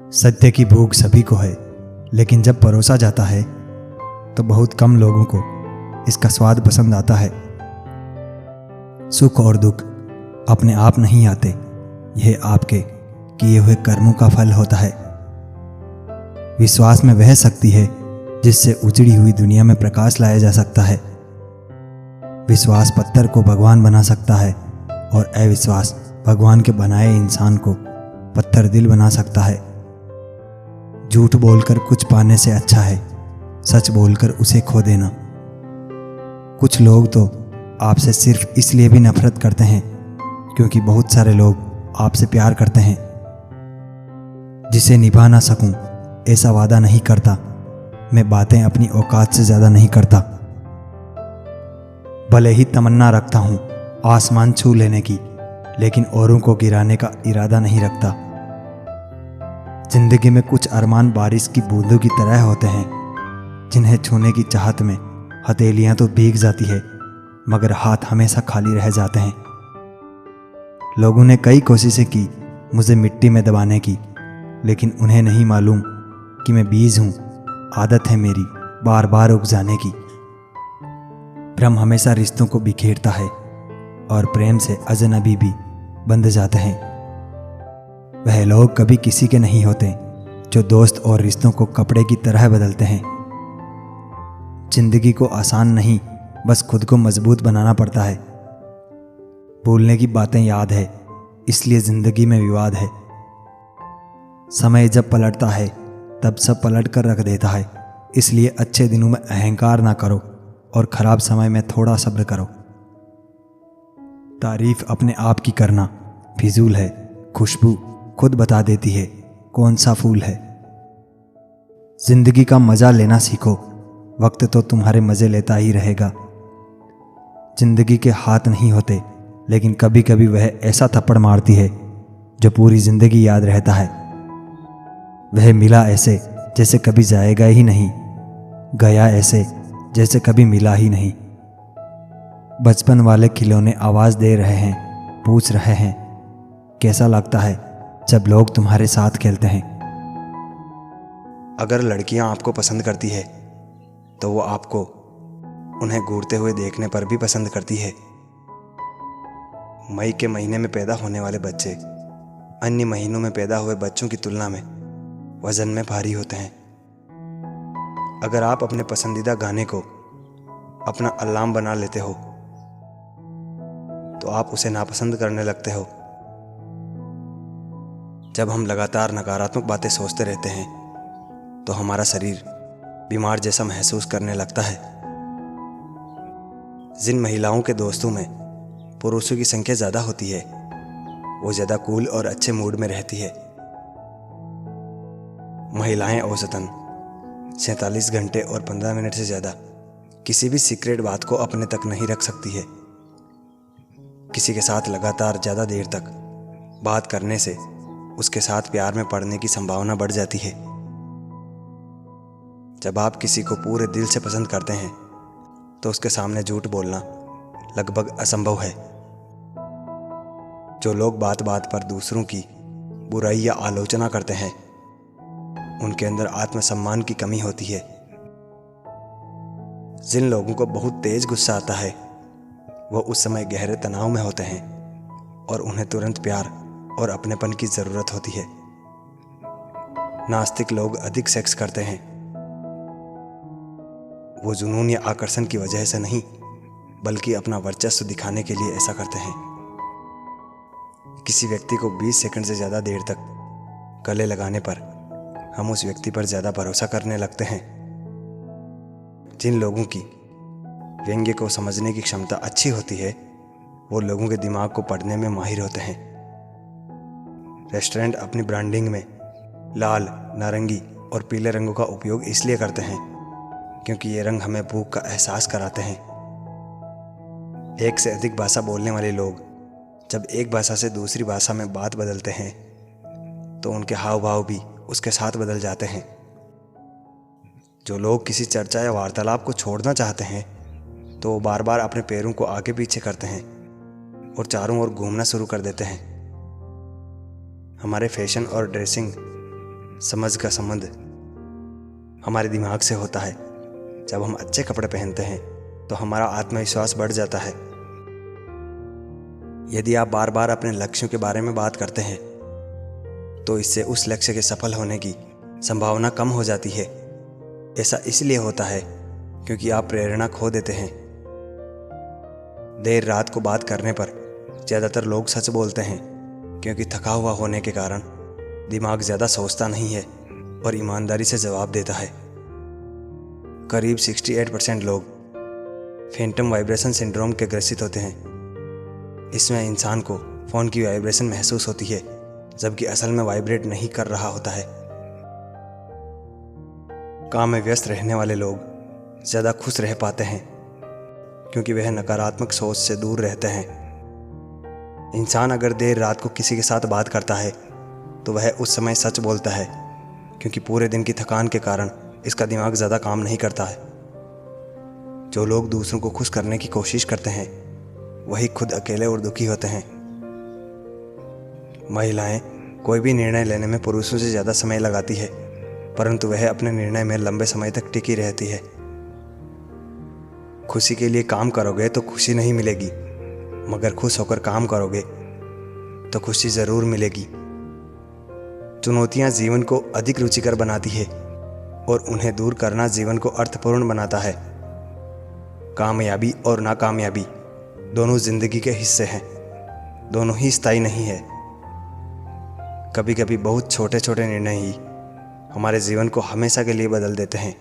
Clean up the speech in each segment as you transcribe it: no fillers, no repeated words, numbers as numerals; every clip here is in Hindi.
सत्य की भूख सभी को है, लेकिन जब परोसा जाता है तो बहुत कम लोगों को इसका स्वाद पसंद आता है। सुख और दुख अपने आप नहीं आते, यह आपके किए हुए कर्मों का फल होता है। विश्वास में वह शक्ति है जिससे उजड़ी हुई दुनिया में प्रकाश लाया जा सकता है। विश्वास पत्थर को भगवान बना सकता है और अविश्वास भगवान के बनाए इंसान को पत्थर दिल बना सकता है। झूठ बोलकर कुछ पाने से अच्छा है सच बोलकर उसे खो देना। कुछ लोग तो आपसे सिर्फ इसलिए भी नफरत करते हैं क्योंकि बहुत सारे लोग आपसे प्यार करते हैं। जिसे निभा ना सकूं ऐसा वादा नहीं करता, मैं बातें अपनी औकात से ज़्यादा नहीं करता। भले ही तमन्ना रखता हूँ आसमान छू लेने की, लेकिन औरों को गिराने का इरादा नहीं रखता। जिंदगी में कुछ अरमान बारिश की बूंदों की तरह होते हैं, जिन्हें छूने की चाहत में हथेलियां तो भीग जाती है मगर हाथ हमेशा खाली रह जाते हैं। लोगों ने कई कोशिशें की मुझे मिट्टी में दबाने की, लेकिन उन्हें नहीं मालूम कि मैं बीज हूँ, आदत है मेरी बार बार उग जाने की। भ्रम हमेशा रिश्तों को बिखेरता है और प्रेम से अजनबी भी बंध जाते हैं। वह लोग कभी किसी के नहीं होते जो दोस्त और रिश्तों को कपड़े की तरह बदलते हैं। जिंदगी को आसान नहीं, बस खुद को मजबूत बनाना पड़ता है। भूलने की बातें याद है, इसलिए जिंदगी में विवाद है। समय जब पलटता है तब सब पलट कर रख देता है, इसलिए अच्छे दिनों में अहंकार ना करो और खराब समय में थोड़ा सब्र करो। तारीफ अपने आप की करना फिजूल है, खुशबू खुद बता देती है कौन सा फूल है। जिंदगी का मजा लेना सीखो, वक्त तो तुम्हारे मजे लेता ही रहेगा। जिंदगी के हाथ नहीं होते, लेकिन कभी कभी वह ऐसा थप्पड़ मारती है जो पूरी जिंदगी याद रहता है। वह मिला ऐसे जैसे कभी जाएगा ही नहीं, गया ऐसे जैसे कभी मिला ही नहीं। बचपन वाले खिलौने आवाज दे रहे हैं, पूछ रहे हैं कैसा लगता है जब लोग तुम्हारे साथ खेलते हैं। अगर लड़कियां आपको पसंद करती है तो वो आपको उन्हें घूरते हुए देखने पर भी पसंद करती है। मई के महीने में पैदा होने वाले बच्चे अन्य महीनों में पैदा हुए बच्चों की तुलना में वजन में भारी होते हैं। अगर आप अपने पसंदीदा गाने को अपना अलार्म बना लेते हो तो आप उसे नापसंद करने लगते हो। जब हम लगातार नकारात्मक बातें सोचते रहते हैं तो हमारा शरीर बीमार जैसा महसूस करने लगता है। जिन महिलाओं के दोस्तों में पुरुषों की संख्या ज़्यादा होती है वो ज़्यादा कूल और अच्छे मूड में रहती है। महिलाएं औसतन 47 घंटे और 15 मिनट से ज़्यादा किसी भी सीक्रेट बात को अपने तक नहीं रख सकती है। किसी के साथ लगातार ज़्यादा देर तक बात करने से उसके साथ प्यार में पड़ने की संभावना बढ़ जाती है। जब आप किसी को पूरे दिल से पसंद करते हैं तो उसके सामने झूठ बोलना लगभग असंभव है। जो लोग बात बात पर दूसरों की बुराई या आलोचना करते हैं उनके अंदर आत्मसम्मान की कमी होती है। जिन लोगों को बहुत तेज गुस्सा आता है वो उस समय गहरे तनाव में होते हैं और उन्हें तुरंत प्यार और अपनेपन की ज़रूरत होती है। नास्तिक लोग अधिक सेक्स करते हैं, वो जुनून या आकर्षण की वजह से नहीं बल्कि अपना वर्चस्व दिखाने के लिए ऐसा करते हैं। किसी व्यक्ति को 20 सेकंड से ज़्यादा देर तक गले लगाने पर हम उस व्यक्ति पर ज़्यादा भरोसा करने लगते हैं। जिन लोगों की व्यंग्य को समझने की क्षमता अच्छी होती है वो लोगों के दिमाग को पढ़ने में माहिर होते हैं। रेस्टोरेंट अपनी ब्रांडिंग में लाल, नारंगी और पीले रंगों का उपयोग इसलिए करते हैं क्योंकि ये रंग हमें भूख का एहसास कराते हैं। एक से अधिक भाषा बोलने वाले लोग जब एक भाषा से दूसरी भाषा में बात बदलते हैं तो उनके हाव भाव भी उसके साथ बदल जाते हैं। जो लोग किसी चर्चा या वार्तालाप को छोड़ना चाहते हैं तो वो बार बार अपने पैरों को आगे पीछे करते हैं और चारों ओर घूमना शुरू कर देते हैं। हमारे फैशन और ड्रेसिंग समझ का संबंध हमारे दिमाग से होता है। जब हम अच्छे कपड़े पहनते हैं तो हमारा आत्मविश्वास बढ़ जाता है। यदि आप बार बार अपने लक्ष्यों के बारे में बात करते हैं तो इससे उस लक्ष्य के सफल होने की संभावना कम हो जाती है। ऐसा इसलिए होता है क्योंकि आप प्रेरणा खो देते हैं। देर रात को बात करने पर ज़्यादातर लोग सच बोलते हैं क्योंकि थका हुआ होने के कारण दिमाग ज़्यादा सोचता नहीं है और ईमानदारी से जवाब देता है। करीब 68% लोग फैंटम वाइब्रेशन सिंड्रोम के ग्रसित होते हैं। इसमें इंसान को फ़ोन की वाइब्रेशन महसूस होती है जबकि असल में वाइब्रेट नहीं कर रहा होता है। काम में व्यस्त रहने वाले लोग ज़्यादा खुश रह पाते हैं क्योंकि वह नकारात्मक सोच से दूर रहते हैं। इंसान अगर देर रात को किसी के साथ बात करता है तो वह उस समय सच बोलता है क्योंकि पूरे दिन की थकान के कारण इसका दिमाग ज़्यादा काम नहीं करता है। जो लोग दूसरों को खुश करने की कोशिश करते हैं वही खुद अकेले और दुखी होते हैं। महिलाएं कोई भी निर्णय लेने में पुरुषों से ज़्यादा समय लगाती है परंतु वह अपने निर्णय में लंबे समय तक टिकी रहती है। खुशी के लिए काम करोगे तो खुशी नहीं मिलेगी, मगर खुश होकर काम करोगे तो खुशी ज़रूर मिलेगी। चुनौतियां जीवन को अधिक रुचिकर बनाती है और उन्हें दूर करना जीवन को अर्थपूर्ण बनाता है। कामयाबी और नाकामयाबी दोनों जिंदगी के हिस्से हैं, दोनों ही स्थायी नहीं है। कभी कभी बहुत छोटे छोटे निर्णय ही हमारे जीवन को हमेशा के लिए बदल देते हैं।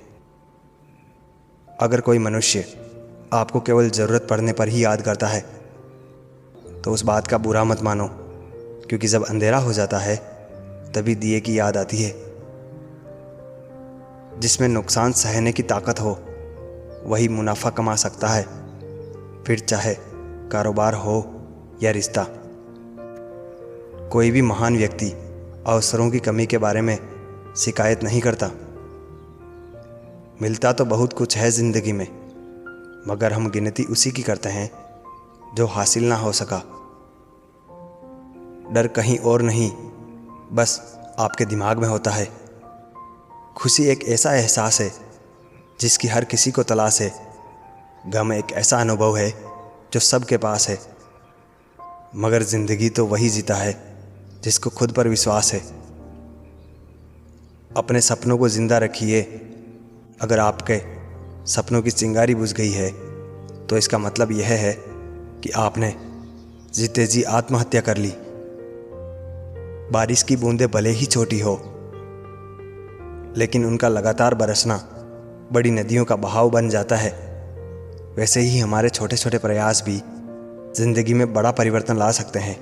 अगर कोई मनुष्य आपको केवल ज़रूरत पड़ने पर ही याद करता है तो उस बात का बुरा मत मानो, क्योंकि जब अंधेरा हो जाता है तभी दिए की याद आती है। जिसमें नुकसान सहने की ताकत हो वही मुनाफा कमा सकता है, फिर चाहे कारोबार हो या रिश्ता। कोई भी महान व्यक्ति अवसरों की कमी के बारे में शिकायत नहीं करता। मिलता तो बहुत कुछ है ज़िंदगी में, मगर हम गिनती उसी की करते हैं जो हासिल ना हो सका। डर कहीं और नहीं, बस आपके दिमाग में होता है। खुशी एक ऐसा एहसास है जिसकी हर किसी को तलाश है। गम एक ऐसा अनुभव है जो सबके पास है, मगर ज़िंदगी तो वही जीता है जिसको खुद पर विश्वास है। अपने सपनों को जिंदा रखिए। अगर आपके सपनों की चिंगारी बुझ गई है तो इसका मतलब यह है कि आपने जीते जी आत्महत्या कर ली। बारिश की बूंदें भले ही छोटी हो, लेकिन उनका लगातार बरसना बड़ी नदियों का बहाव बन जाता है। वैसे ही हमारे छोटे छोटे प्रयास भी जिंदगी में बड़ा परिवर्तन ला सकते हैं।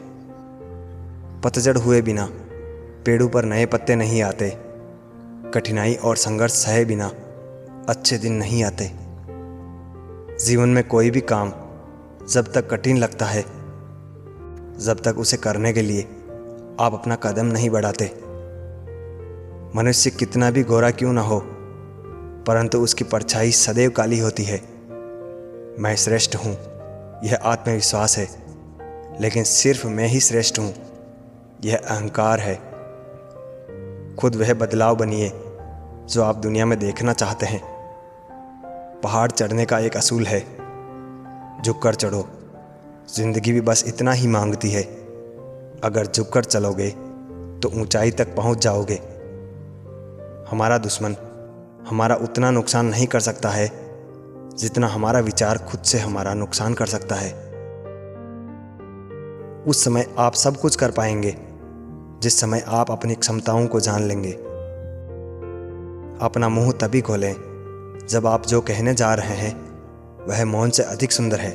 पतझड़ हुए बिना पेड़ों पर नए पत्ते नहीं आते। कठिनाई और संघर्ष सहे बिना अच्छे दिन नहीं आते। जीवन में कोई भी काम जब तक कठिन लगता है, जब तक उसे करने के लिए आप अपना कदम नहीं बढ़ाते। मनुष्य कितना भी गोरा क्यों ना हो, परंतु उसकी परछाई सदैव काली होती है। मैं श्रेष्ठ हूँ, यह आत्मविश्वास है, लेकिन सिर्फ मैं ही श्रेष्ठ हूँ, यह अहंकार है। खुद वह बदलाव बनिए जो आप दुनिया में देखना चाहते हैं। पहाड़ चढ़ने का एक असूल है, झुककर चढ़ो। जिंदगी भी बस इतना ही मांगती है। अगर झुककर चलोगे तो ऊंचाई तक पहुंच जाओगे। हमारा दुश्मन हमारा उतना नुकसान नहीं कर सकता है जितना हमारा विचार खुद से हमारा नुकसान कर सकता है। उस समय आप सब कुछ कर पाएंगे जिस समय आप अपनी क्षमताओं को जान लेंगे। अपना मुंह तभी खोलें जब आप जो कहने जा रहे हैं वह मौन से अधिक सुंदर है।